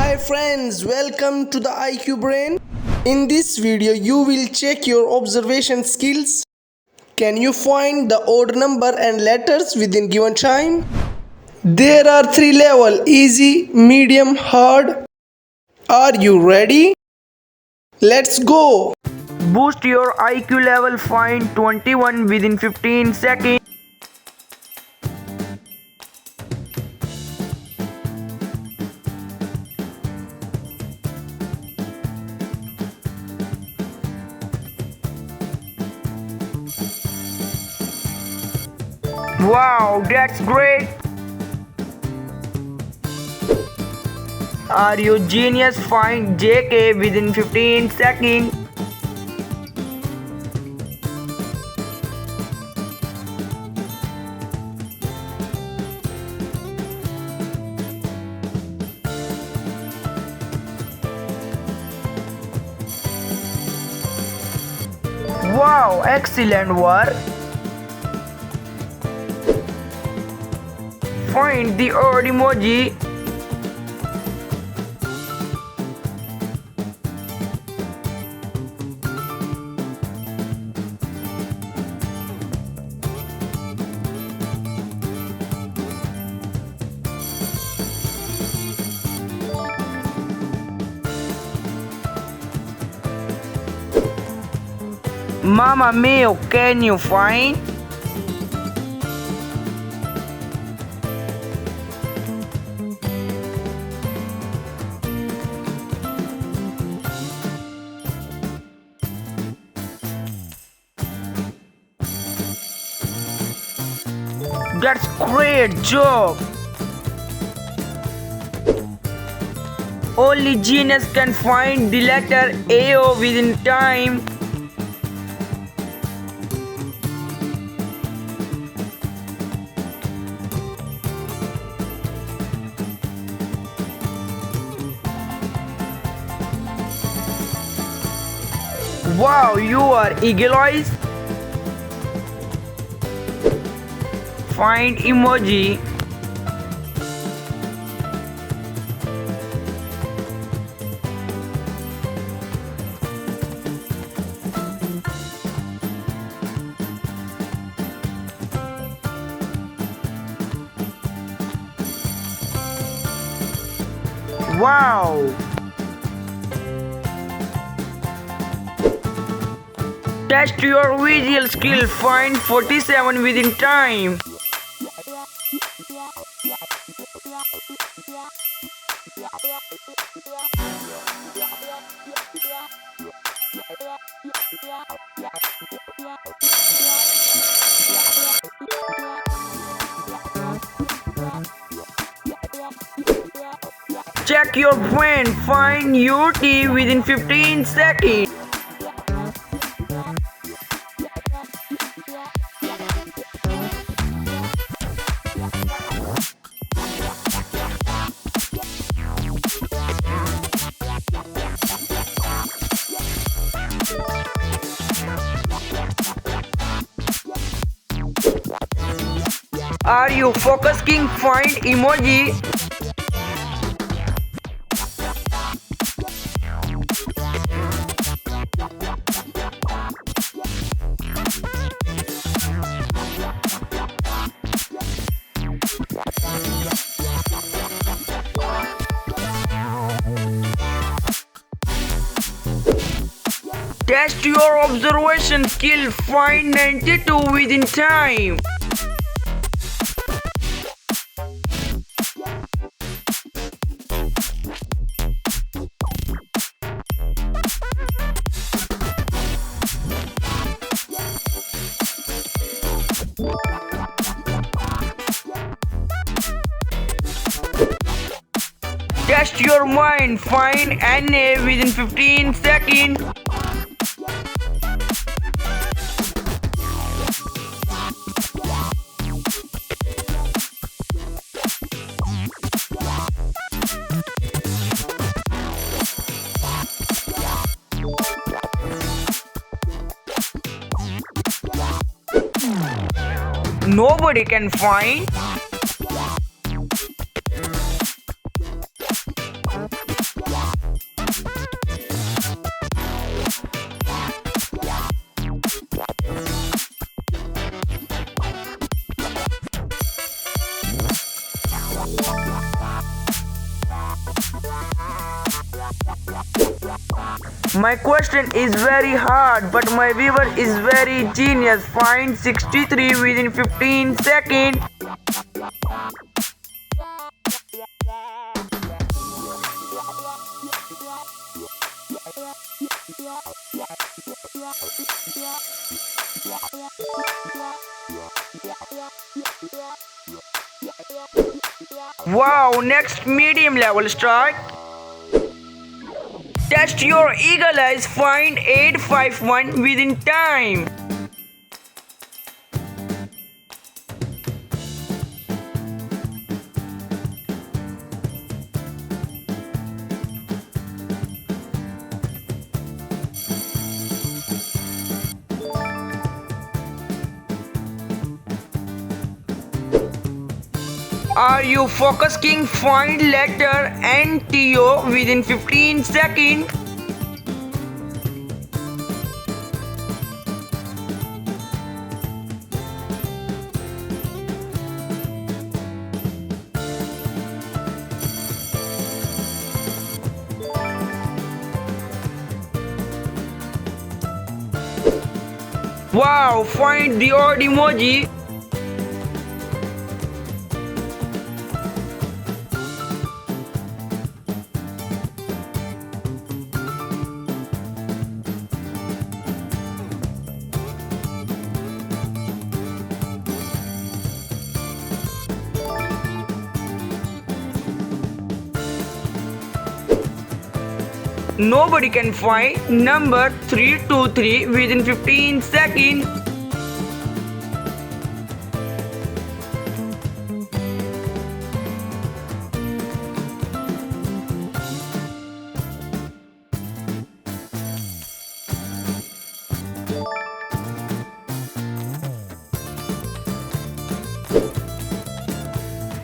Hi friends, welcome to the IQ Brain. In this video, you will check your observation skills. Can you find the odd number and letters within given time? There are three levels: easy, medium, hard. Are you ready? Let's go! Boost your IQ level, find 21 within 15 seconds. Wow, that's great! Are you genius? Find JK within 15 seconds. Wow, excellent work! Find the odd emoji. Mama mia, can you find? That's great job! Only genius can find the letter AO within time. Wow, you are eagle-eyed. Find emoji. Wow! Test your visual skill, find 47 within time. Check your brain, find UT within 15 seconds. Are you focusing? Find emoji. Test your observation skill, find 92 within time. Test your mind, find NA within 15 seconds. Nobody can find. My question is very hard, but my viewer is very genius. Find 63 within 15 seconds. Wow, next medium level start. Test your eagle eyes, find 851 within time. Are you focusing? Find letter NTO within 15 seconds. Wow, find the odd emoji. Nobody can find number 323 within 15 seconds.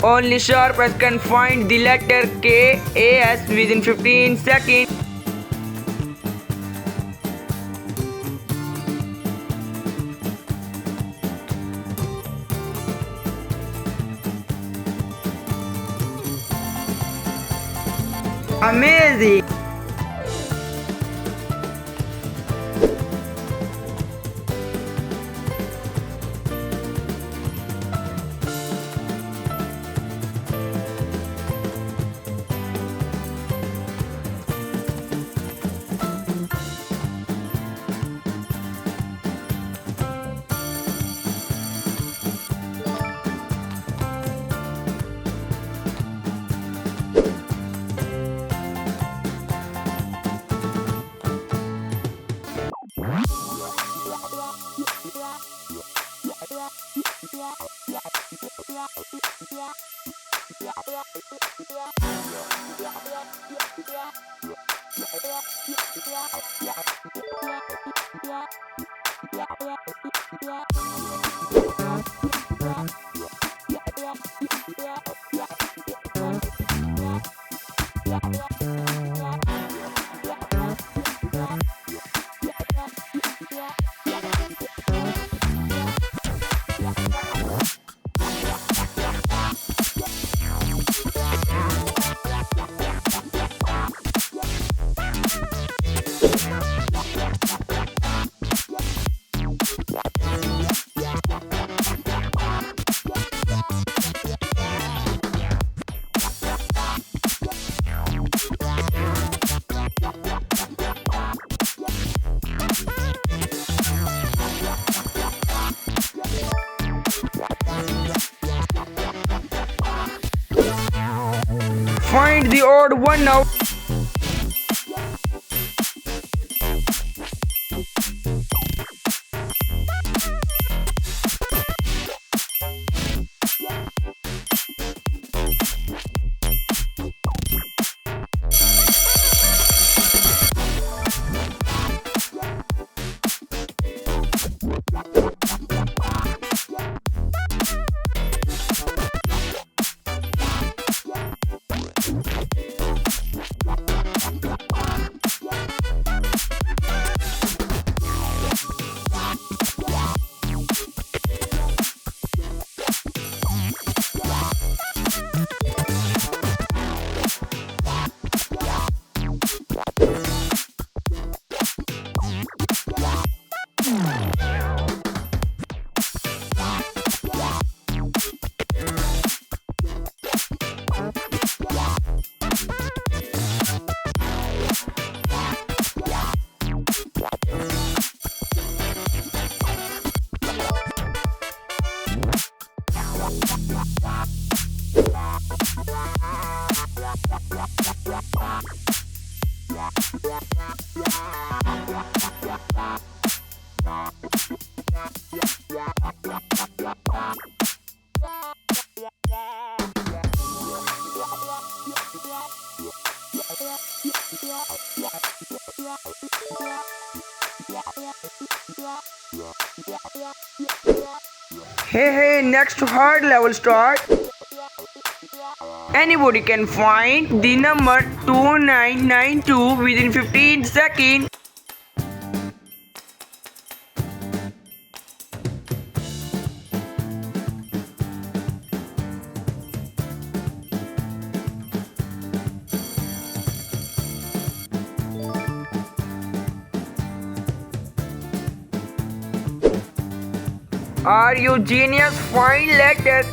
Only sharpest can find the letter KAS within 15 seconds. Amazing! Find the odd one now. Hey, next hard level start. Anybody can find the number 2992 within 15 seconds. Are you genius? Find letters.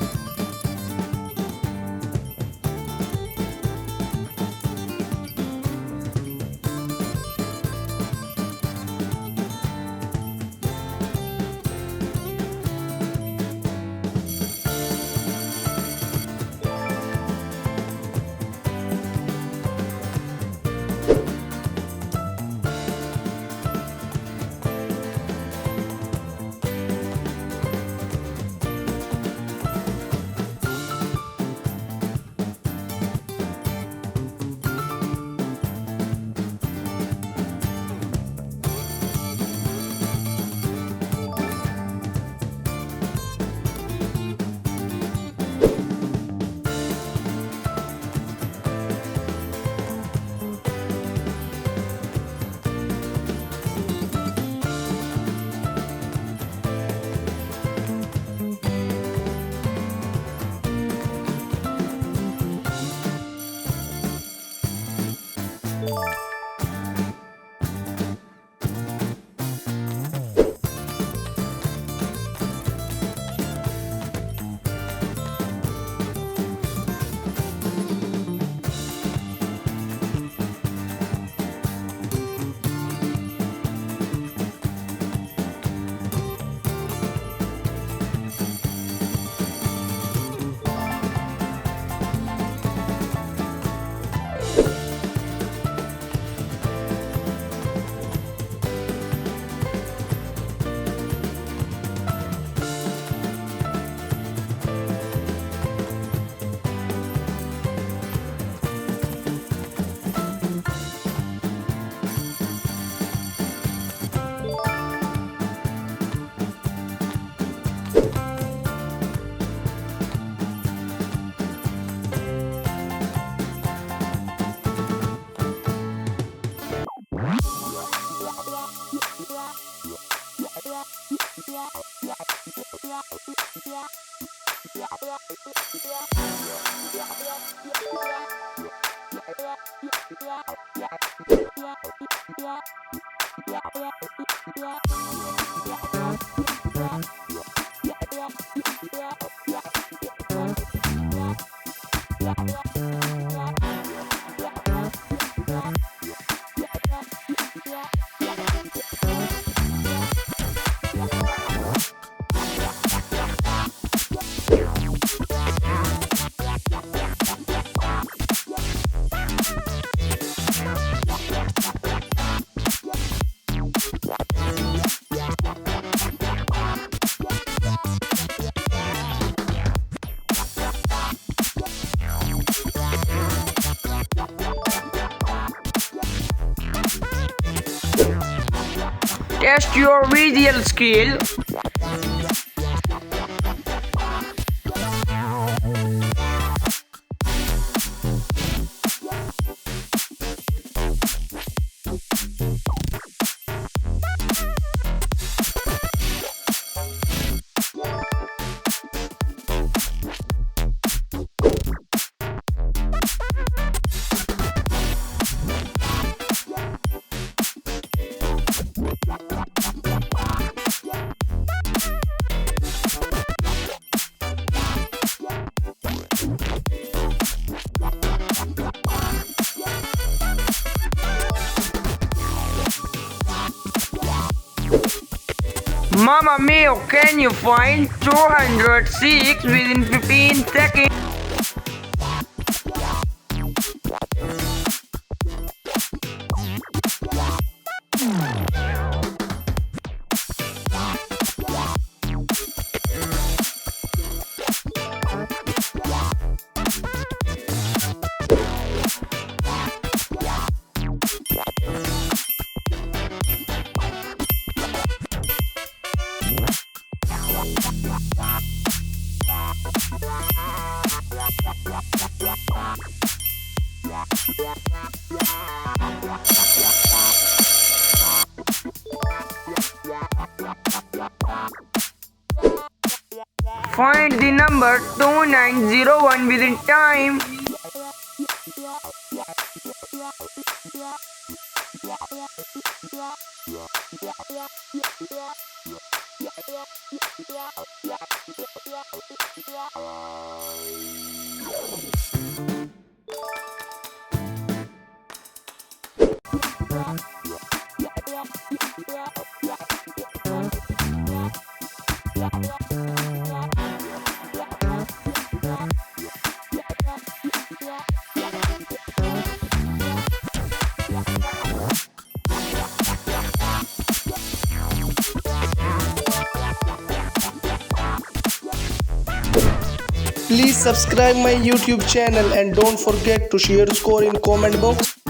Test your visual skill. Mama mia, can you find 206 within 15 seconds? Find the number 2901 within time. Please subscribe my YouTube channel and don't forget to share score in comment box.